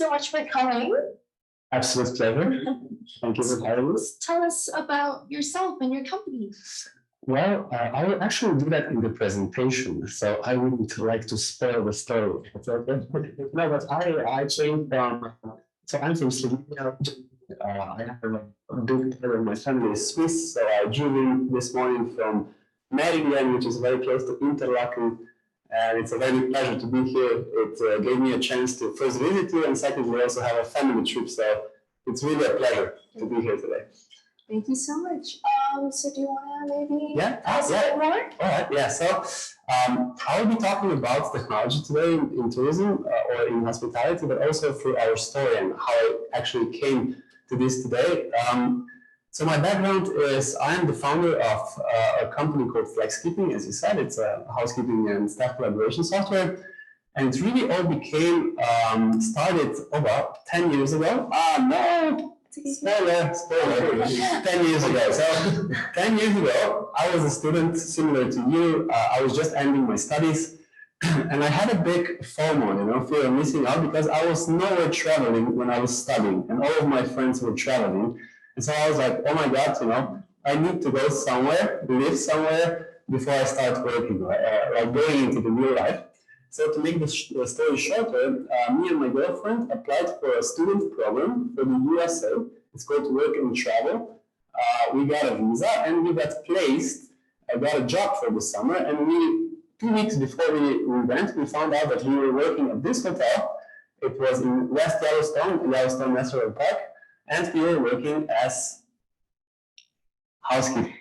so much for coming. Absolute pleasure. Thank you for having us. Tell us about yourself and your company. Well, I will actually do that in the presentation, so I wouldn't like to spoil the story. No, but I came from, so I'm from Slovenia. I have a big part of my family is Swiss, so I drove in this morning from Meiringen, which is very close to Interlaken, and it's a very pleasure to be here. It gave me a chance to first visit you, and secondly also have a family trip, so it's really a pleasure to be here today. Thank you so much. So do you want to maybe tell us a bit more? All right, yeah. So I will be talking about technology today in tourism or in hospitality, but also through our story and how I actually came to this today. So my background is I am the founder of a company called Flexkeeping. As you said, it's a housekeeping and staff collaboration software. And it really all became started about 10 years ago. No! Spoiler, 10 years ago. So 10 years ago, I was a student similar to you. I was just ending my studies and I had a big FOMO, fear of missing out, because I was nowhere traveling when I was studying and all of my friends were traveling. And so I was like, oh my God, I need to go somewhere, live somewhere before I start working, like going into the real life. So to make the story shorter, me and my girlfriend applied for a student program for the USA. It's called Work and Travel. We got a visa and we got placed. I got a job for the summer, and 2 weeks before we went, we found out that we were working at this hotel. It was in West Yellowstone, Yellowstone National Park, and we were working as housekeepers.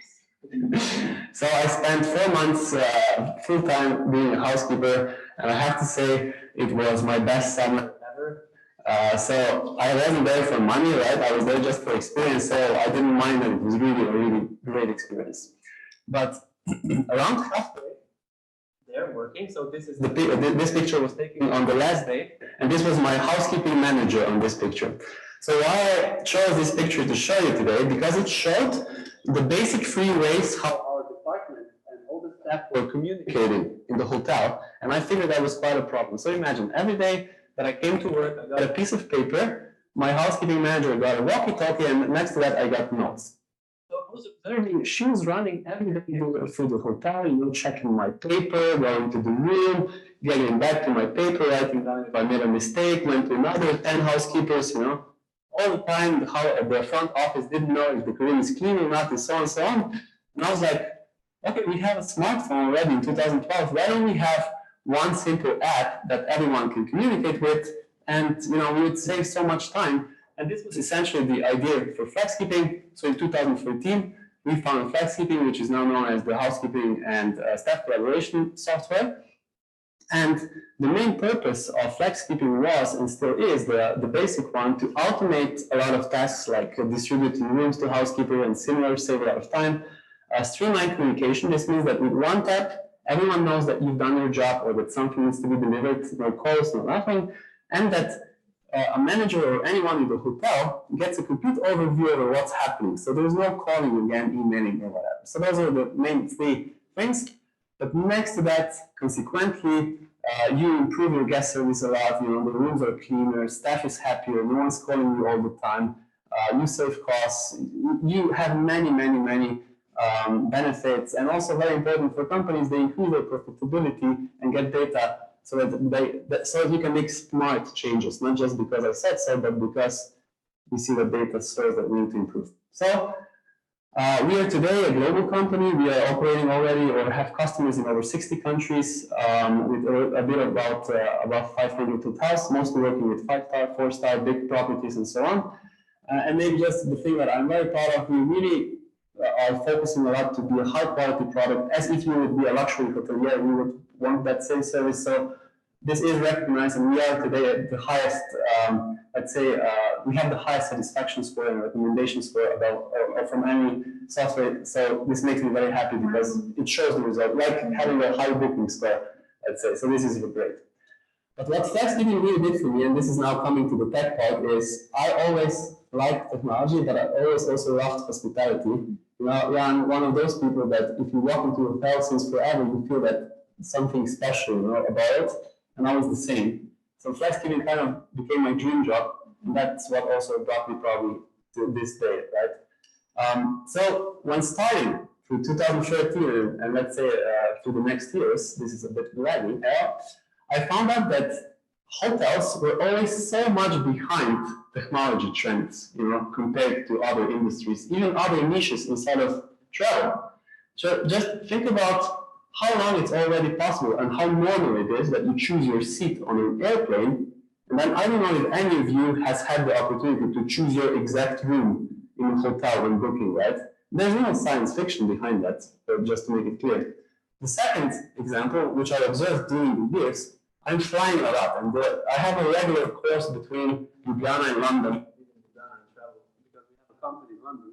So I spent 4 months full-time being a housekeeper, and I have to say it was my best summer ever. So I wasn't there for money, right? I was there just for experience, so I didn't mind, and it was really a really great experience. But around halfway, they're working. So this is this picture was taken on the last day, and this was my housekeeping manager on this picture. So why I chose this picture to show you today, because it showed the basic 3 ways how our department and all the staff were communicating in the hotel, and I figured that was quite a problem. So imagine, every day that I came to work, I got a piece of paper, my housekeeping manager got a walkie-talkie, and next to that I got notes. So I was observing, she was running every day through the hotel, checking my paper, going to the room, getting back to my paper, writing down if I made a mistake, went to another 10 housekeepers, all the time, how the front office didn't know if the room is clean or not, and so on and so on. And I was like, okay, we have a smartphone already in 2012. Why don't we have one simple app that everyone can communicate with? And we would save so much time. And this was essentially the idea for Flexkeeping. So in 2013, we found Flexkeeping, which is now known as the housekeeping and staff collaboration software. And the main purpose of Flexkeeping was, and still is, the basic one, to automate a lot of tasks like distributing rooms to housekeeper and similar, save a lot of time. Streamline communication. This means that with one tap, everyone knows that you've done your job or that something needs to be delivered, no calls, no nothing, and that a manager or anyone in the hotel gets a complete overview over what's happening. So there's no calling again, emailing, or whatever. So those are the main 3 things. But next to that, consequently, you improve your guest service a lot. The rooms are cleaner, staff is happier, no one's calling you all the time. You save costs. You have many benefits, and also very important for companies, they increase their profitability and get data so that you can make smart changes, not just because I said so, but because we see the data shows that we need to improve. So we are today a global company. We are operating already or have customers in over 60 countries with a bit about 500 hotels, mostly working with 5-star, 4-star, big properties and so on. And maybe just the thing that I'm very proud of, we really are focusing a lot to be a high quality product. As if you would be a luxury hotelier, we would want that same service. So this is recognized, and we are today at the highest, we have the highest satisfaction score and recommendation score from any software. So this makes me very happy because it shows the result, like having a high booking score, let's say. So this is great. But what Flexkeeping really did for me, and this is now coming to the tech part, is I always liked technology, but I always also loved hospitality. I'm one of those people that if you walk into a hotel since forever, you feel that something special, about it. And I was the same. So Flexkeeping kind of became my dream job, and that's what also brought me probably to this day, right? So when starting through 2013, and let's say through the next years, this is a bit lagging, I found out that hotels were always so much behind technology trends, compared to other industries, even other niches inside of travel. So just think about how long it's already possible and how normal it is that you choose your seat on an airplane. And then I don't know if any of you has had the opportunity to choose your exact room in a hotel when booking, right? There's no science fiction behind that, just to make it clear. The second example, which I observed during the years, I'm flying a lot, and I have a regular course between Ljubljana and London. Because we have a company in London.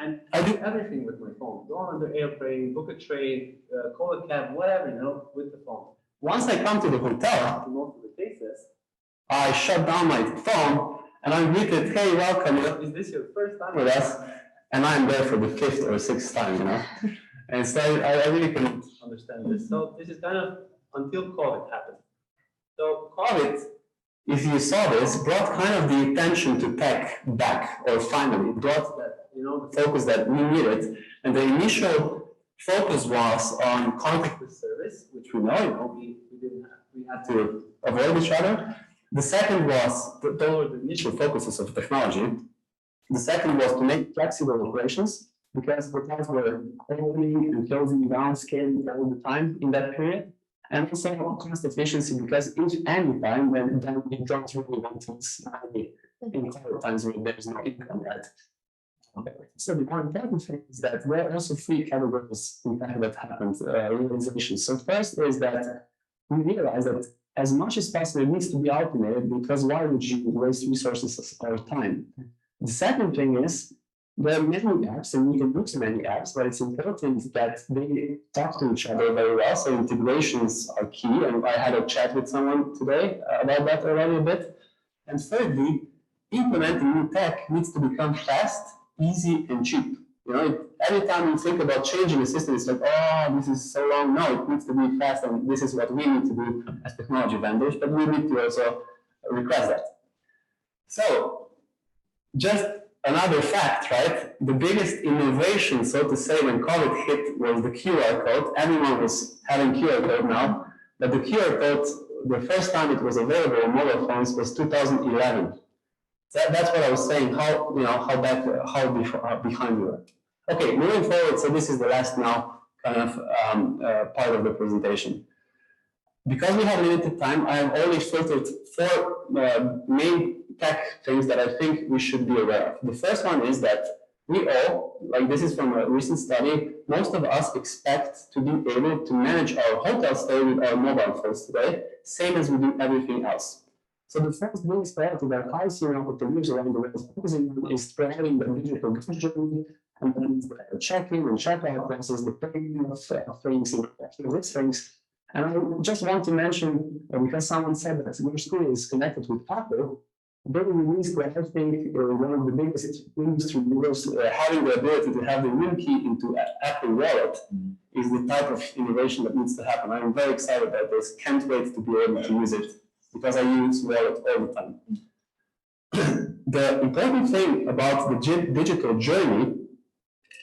And I do everything with my phone. Go on the airplane, book a train, call a cab, whatever, with the phone. Once I come to the hotel, in most of the cases, I shut down my phone and I'm greeted, hey, welcome, is this your first time with us? And I'm there for the 5th or 6th time, And so I really couldn't understand this. So this is kind of until COVID happened. So COVID, if you saw this, brought kind of the attention to tech back, or finally, it brought that, the focus that we needed. And the initial focus was on contactless service, which we know, we had to avoid each other. The second was, those were the initial focuses of technology. The second was to make flexible operations, because hotels were opening and closing down, scaling all the time in that period. And also cost efficiency, because each any time then we don't really want to spend in COVID times when there's no income, right? So the more important thing is that there are also 3 categories in fact that happened, realizations. So first is that we realize that as much as possible it needs to be automated, because why would you waste resources or time? The second thing is there are many apps, and you can use many apps, but it's important that they talk to each other very well. So integrations are key, and I had a chat with someone today about that already a bit. And thirdly, implementing new tech needs to become fast, easy, and cheap. Every time you think about changing a system, it's like, oh, this is so long. No, it needs to be fast, and this is what we need to do as technology vendors, but we need to also request that. So, just another fact, right? The biggest innovation, so to say, when COVID hit was the QR code. Everyone was having QR code now, but the QR code, the first time it was available on mobile phones was 2011. That's what I was saying, how behind we were. Okay, moving forward, so this is the last now kind of part of the presentation. Because we have limited time, I have only filtered 4 main tech things that I think we should be aware of. The first one is that we all, like this is from a recent study, most of us expect to be able to manage our hotel stay with our mobile phones today, same as we do everything else. So the first biggest priority that I see in hoteliers around the world is providing the digital journey, and then the check-in and check-out process, the paying of things, these things. And I just want to mention, because someone said that your school is connected with Apple, they released what I think one of the biggest industry leaders, having the ability to have the room key into Apple Wallet is the type of innovation that needs to happen. I'm very excited about this. Can't wait to be able to use it, because I use Wallet all the time. The important thing about the digital journey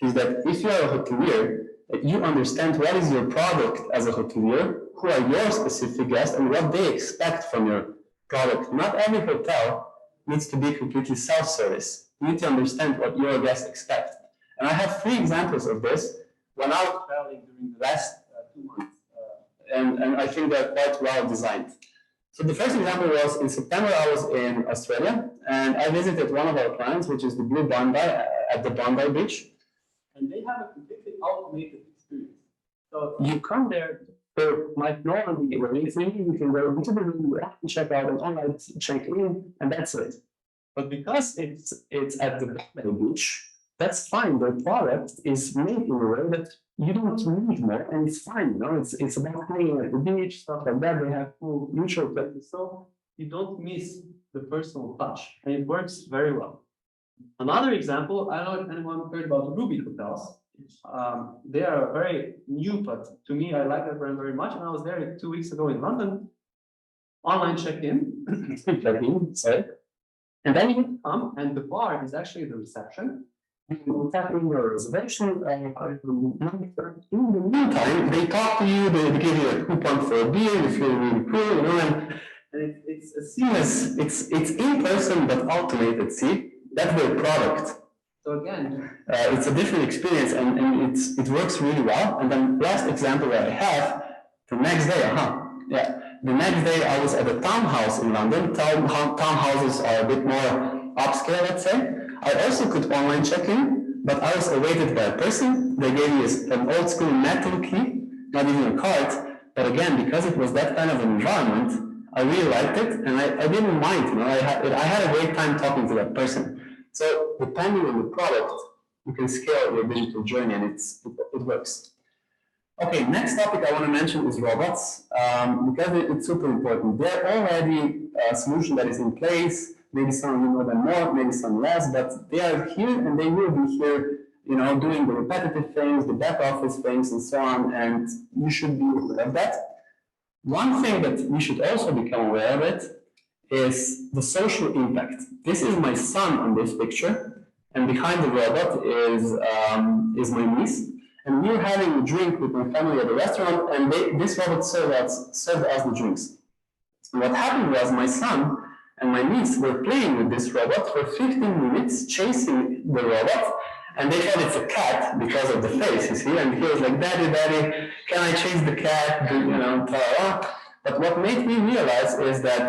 is that if you are a hotelier, you understand what is your product as a hotelier, who are your specific guests, and what they expect from your product. Not every hotel needs to be completely self-service. You need to understand what your guests expect. And I have 3 examples of this when I was traveling during the last 2 months. And I think they're quite well designed. So the first example was in September, I was in Australia, and I visited one of our clients, which is the Blue Bondi at the Bondi Beach. And they have a completely automated experience. So you come there, like normally, you can go into the room, check out, and online check in, and that's it. But because it's at the Bondi Beach, that's fine. The product is made in a way that you don't need more, and it's fine. It's about hanging at the beach, stuff like that. They have full neutral places, so you don't miss the personal touch, and it works very well. Another example, I don't know if anyone heard about Ruby hotels. They are very new, but to me, I like that brand very much. And I was there 2 weeks ago in London. online check-in, sorry. And then you come, and the bar is actually the reception. You tap in your reservation. In the meantime, they talk to you. They give you a coupon for a beer if you're really cool, you know. And it's a seamless. It's in person but automated. See, that's their product. So again, it's a different experience, and it works really well. And then last example that I have, the next day, the next day I was at a townhouse in London. Townhouses are a bit more upscale, let's say. I also could online check in, but I was awaited by a person. They gave me an old school metal key, not even a card. But again, because it was that kind of an environment, I really liked it, and I didn't mind. You know, I had a great time talking to that person. So depending on the product, you can scale your digital journey, and it works. Okay, next topic I want to mention is robots, because it's super important. They're already a solution that is in place. Maybe some of you know them more, maybe some less, but they are here and they will be here, you know, doing the repetitive things, the back office things, and so on. And you should be aware of that. One thing that we should also become aware of it is the social impact. This is my son on this picture, and behind the robot is my niece. And we were having a drink with my family at a restaurant, and this robot served us the drinks. And what happened was my son and my niece were playing with this robot for 15 minutes, chasing the robot, and they thought it's a cat because of the face, you see, and he was like, "Daddy, Daddy, can I chase the cat?" You know, but what made me realize is that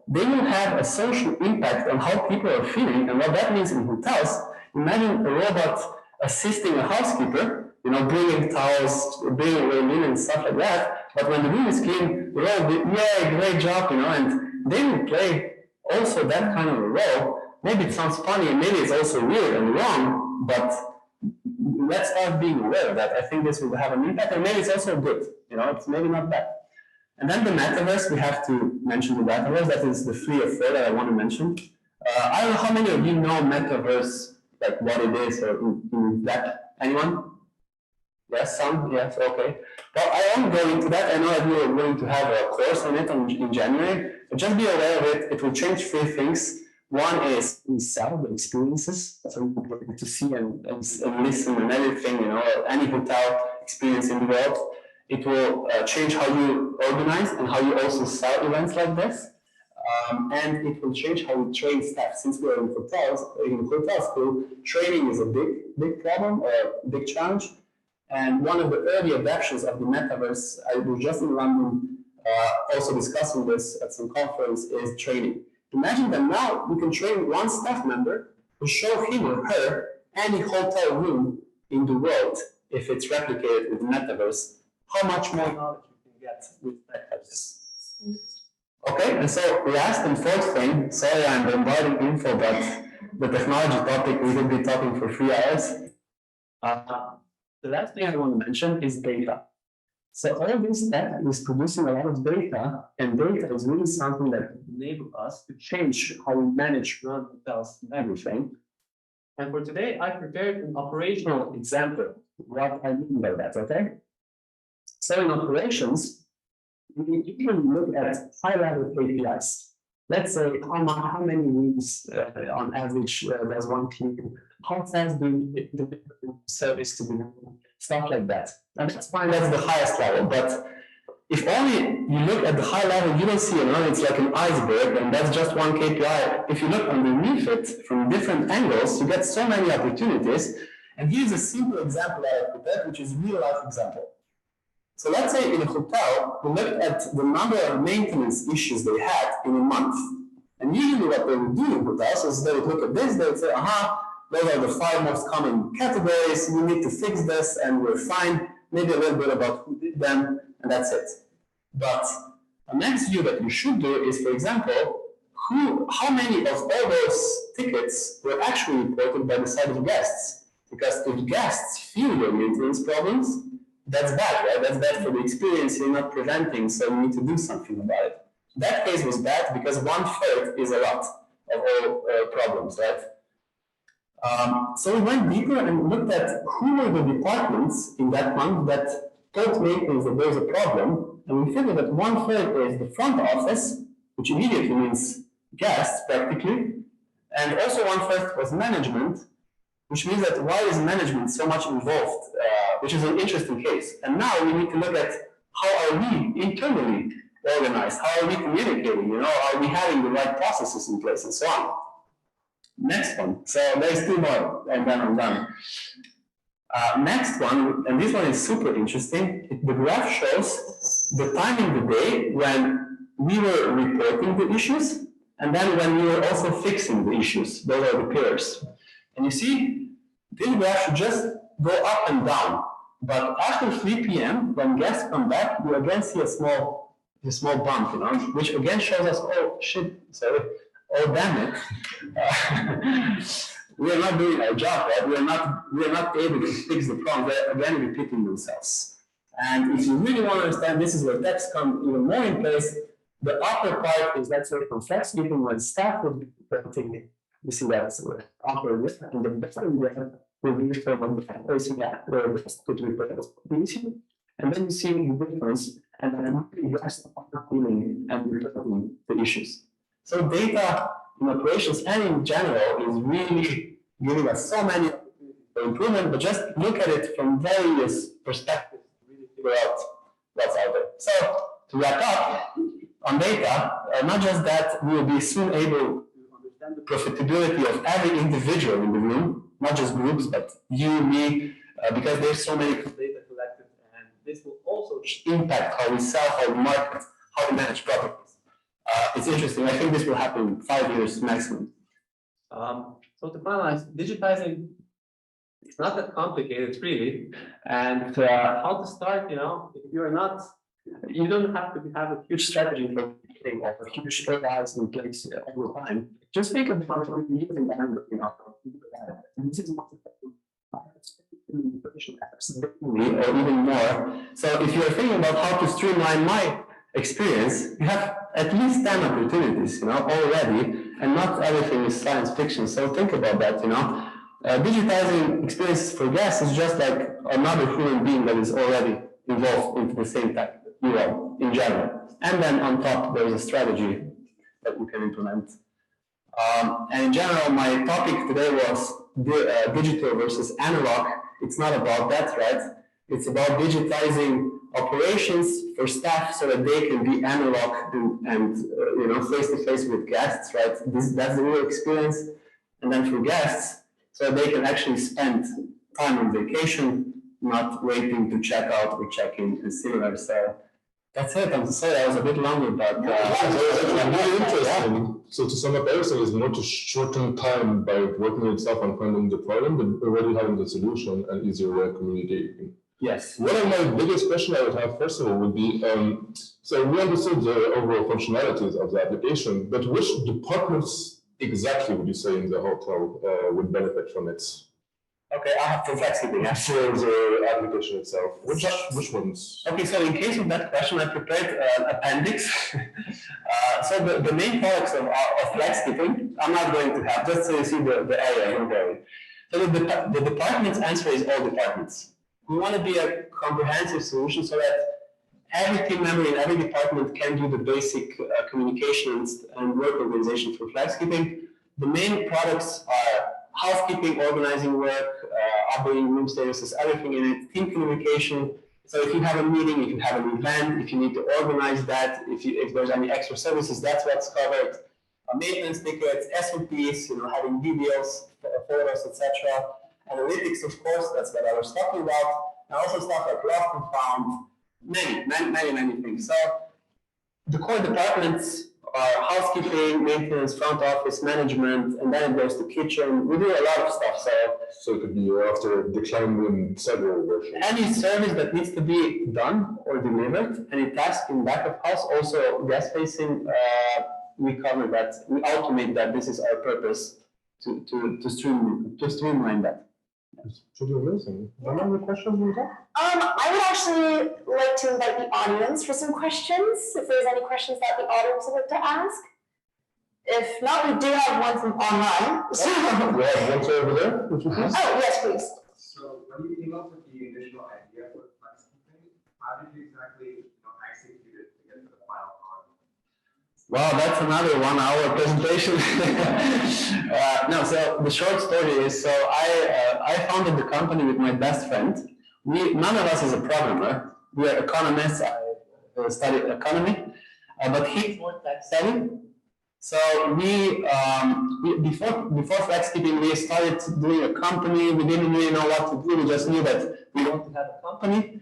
they will have a social impact on how people are feeling, and what that means in hotels. Imagine a robot assisting a housekeeper, you know, bringing towels, bringing away linen and stuff like that, but when the room is clean, the robot, yeah, great job, you know, and they will play also that kind of a role. Maybe it sounds funny and maybe it's also weird and wrong, but let's start being aware of that. I think this will have an impact, and maybe it's also good, you know, it's maybe not bad. And then the metaverse, we have to mention the metaverse. That is the 3 or 4 that I want to mention. I don't know how many of you know metaverse, like what it is, or in that. Anyone? Yes, some? Yes, okay. Well, I won't go into that. I know that we are going to have a course on it in January. But just be aware of it. It will change 3 things. One is we sell the experiences. So important to see and listen and everything, you know, any hotel experience in the world. It will change how you organize and how you also sell events like this. And it will change how we train staff. Since we are in hotel school, training is a big problem, or a big challenge. And one of the early adaptations of the metaverse, I was just in London also discussing this at some conference, is training. Imagine that now we can train one staff member to show him or her any hotel room in the world, if it's replicated with the metaverse, how much more knowledge you can get with metaverse. Okay, and so last and fourth thing, sorry I'm bombarding info, but the technology topic, we will be talking for 3 hours. The last thing I want to mention is data. So all this tech is producing a lot of data, and data is really something that enables us to change how we manage, run hotels, and everything. And for today, I prepared an operational example. What I mean by that, okay? So in operations, we usually look at high-level KPIs. Let's say how many rooms on average does one clean, how fast do you deliver service to the room, stuff like that. And that's fine, that's the highest level. But if only you look at the high level, you don't see it. It's like an iceberg, and that's just one KPI. If you look underneath it from different angles, you get so many opportunities. And here's a simple example that I prepared, which is a real-life example. So let's say in a hotel, we looked at the number of maintenance issues they had in a month. And usually what they would do in hotels is they would look at this, they would say, those are the 5 most common categories, we need to fix this, and we're fine. Maybe a little bit about who did them, and that's it. But a next view that you should do is, for example, how many of all those tickets were actually reported by the side of guests? Because if guests feel your maintenance problems, that's bad, right? That's bad for the experience you're not preventing, so you need to do something about it. That case was bad because 1/3 is a lot of all problems, right? So we went deeper and looked at who were the departments in that month that told maintenance that there's a problem, and we figured that 1/3 is the front office, which immediately means guests practically. And also one first was management, which means that why is management so much involved, which is an interesting case. And now we need to look at how are we internally organized, how are we communicating, you know, are we having the right processes in place and so on. Next one, so there's two more and then I'm done. Next one, and this one is super interesting, the graph shows the time in the day when we were reporting the issues and then when we were also fixing the issues. Those are the pillars. And you see, this graph should just go up and down. But after 3 p.m., when guests come back, you again see a small bump, you know, which again shows us, oh shit, sorry, oh damn it. We are not doing our job, right? We are not able to fix the problems. They're again repeating themselves. And if you really want to understand, this is where text come even more in place. The upper part is, let's say, from Flexkeeping, when staff will be reporting. You see that as upper left, and the bottom left will be when the facing that where the rest could report the issue. And then you see the difference, and then the rest are feeling and reporting the issues. So data in operations and in general is really giving us so many opportunities for improvement, but just look at it from various perspectives to really figure out what's out there. So to wrap up on data, not just that, we will be soon able to understand the profitability of every individual in the room, not just groups, but you, me, because there's so many data collected, and this will also impact how we sell, how we market, how we manage properties. It's interesting. I think this will happen in 5 years maximum. So to finalize, digitizing is not that complicated, really. And how to start, you know, if you're not, you don't have to have a huge strategy for getting or huge AIs in place all the time. Just think about using that, you know, and this is not or even more. So if you're thinking about how to streamline my experience, you have at least 10 opportunities, you know, already, and not everything is science fiction. So think about that, you know. Digitizing experiences for guests is just like another human being that is already involved into the same tech, you know, in general. And then on top, there is a strategy that you can implement. And in general, my topic today was digital versus analog. It's not about that, right? It's about digitizing operations for staff so that they can be analog and you know, face to face with guests, right? That's the real experience. And then for guests, so they can actually spend time on vacation, not waiting to check out or check in and similar. So that's it. I'm sorry I was a bit longer, but it's really interesting. So to sum up everything is not to shorten time by working itself on finding the problem, but already having the solution and easier way of communicating. yes. One of my biggest questions I would have, first of all, would be, so we understood the overall functionalities of the application, but which departments exactly would you say in the hotel would benefit from it? Okay, I have Flexkeeping. For the application itself, which ones? Okay, so in case of that question, I prepared an appendix. So the main products of Flexkeeping, I'm not going to have, just so you see the area, don't worry. So the department's answer is all departments. We want to be a comprehensive solution so that every team member in every department can do the basic communications and work organization for Flexkeeping. The main products are housekeeping, organizing work, updating room services, everything in it, team communication. So if you have a meeting, if you have an event, if you need to organize that, if there's any extra services, that's what's covered. Maintenance tickets, SOPs, you know, having videos, photos, etc. Analytics, of course, that's what I was talking about. And also stuff like lost and found, many things. So the core departments are housekeeping, maintenance, front office, management, and then it goes to kitchen. We do a lot of stuff. So it could be after declined in several versions. Any service that needs to be done or delivered, any task in back of house, also guest facing, we cover that, we automate that. This is our purpose to streamline that. It's pretty amazing. Another question, Luka? I would actually like to invite the audience for some questions, if there's any questions that the audience would like to ask. If not, we do have one from online. We have one over there. Would you please? Oh, yes, please. So when you came up with the initial idea for Flexkeeping, how did you exactly execute it to get to the final product? Wow, that's another 1 hour presentation. No, so the short story is, so I founded the company with my best friend. None of us is a programmer. We are economists. I studied economy, but he's more tech savvy. So before Flexkeeping, we started doing a company. We didn't really know what to do. We just knew that we want to have a company.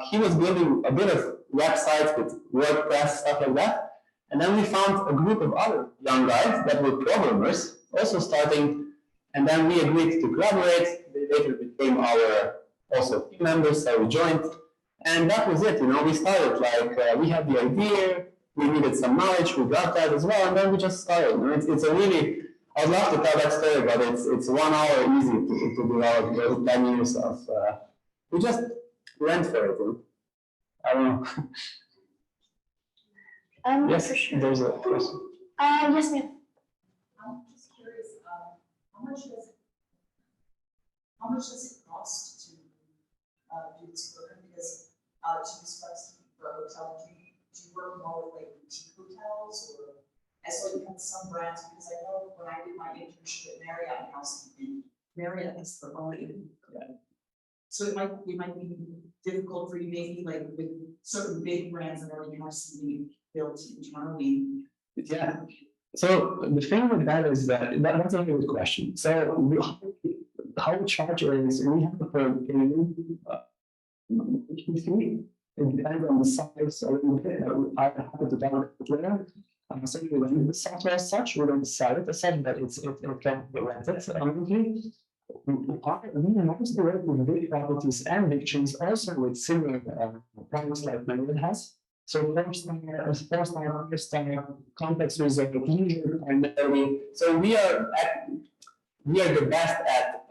He was building a bit of websites with WordPress, stuff like that. And then we found a group of other young guys that were programmers, also starting, and then we agreed to collaborate. They later became our also team members, so we joined. And that was it, we started, like, we had the idea, we needed some knowledge, we got that as well, and then we just started. It's a really, I'd love to tell that story, but it's 1 hour easy to develop those 10 years of, we just went for it. I don't know. Yes, for sure. there's a question. Yes, ma'am. I'm just curious, how much does it cost to do this program? Because to use Flexkeeping for a hotel, do you work more with like boutique hotels, or as well you have some brands? Because I know when I did my internship at Marriott in housekeeping, Marriott has their own. So it might be difficult for you, maybe like with certain big brands that already have something built internally. Yeah. So the thing with that is that's a very good question. So how we charge is we have a per payment fee. It depends on the size a little bit. I have to download it later. So we rent the software as such. We don't sell it as such, but it can be rented monthly. We mostly work with big properties and big chains, also with similar products like Marriott has. So four-star, complex resort, leisure primarily. So we are the best at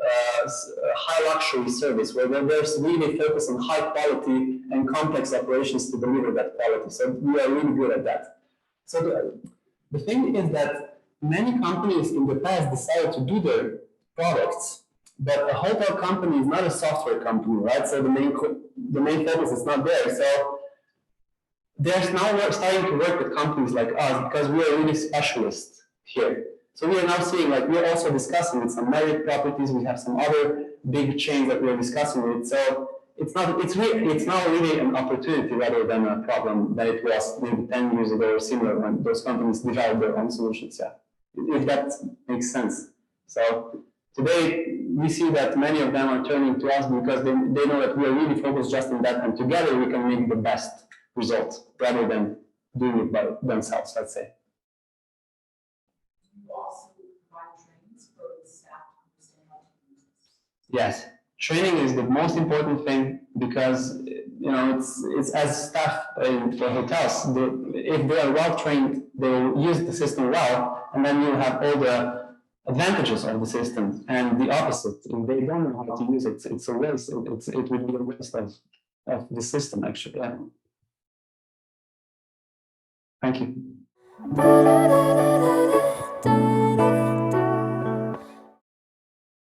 high luxury service, where there's really focus on high quality and complex operations to deliver that quality. So we are really good at that. So the thing is that many companies in the past decided to do their products, but a hotel company is not a software company, right? So the main focus is not there. So there's now we're starting to work with companies like us because we are really specialists here. So we are now seeing, like, we're also discussing with some Marriott properties. We have some other big chains that we're discussing with. So it's now really an opportunity rather than a problem that it was maybe 10 years ago or similar when those companies developed their own solutions. Yeah, if that makes sense. So today we see that many of them are turning to us because they know that we are really focused just on that, and together we can make the best result rather than doing it by themselves, let's say. You also provide trainings for the staff to understand how to use this. Yes, training is the most important thing because it's as staff for hotels. If they are well trained, they will use the system well, and then you'll have all the advantages of the system. And the opposite, if they don't know how to use it, it's a waste. It would be a waste of the system, actually. Yeah. Thank you.